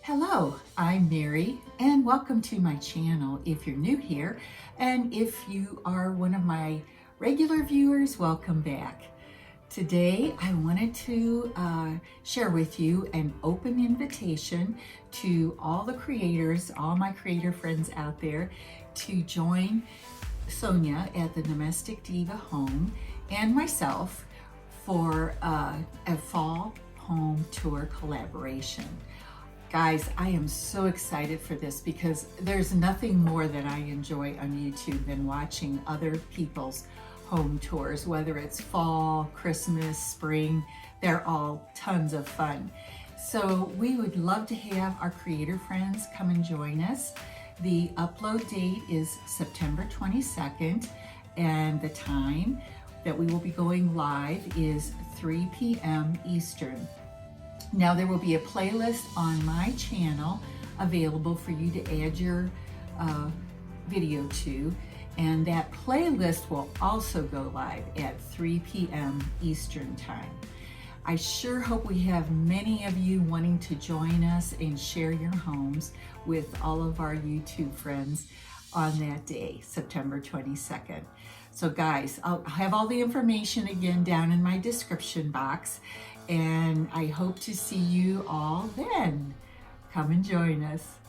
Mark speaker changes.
Speaker 1: Hello, I'm Mary and welcome to my channel if you're new here, and if you are one of my regular viewers, welcome back. Today I wanted to share with you an open invitation to all the creators, all my creator friends out there, to join Sonia at the Domestic Diva home and myself for a fall home tour collaboration. Guys, I am so excited for this because there's nothing more that I enjoy on YouTube than watching other people's home tours, whether it's fall, Christmas, spring, they're all tons of fun. So we would love to have our creator friends come and join us. The upload date is September 22nd, and the time that we will be going live is 3 p.m. Eastern. Now there will be a playlist on my channel available for you to add your video to, and that playlist will also go live at 3 p.m. Eastern time. I sure hope we have many of you wanting to join us and share your homes with all of our YouTube friends on that day, September 22nd. So guys, I'll have all the information again down in my description box, and I hope to see you all then. Come and join us.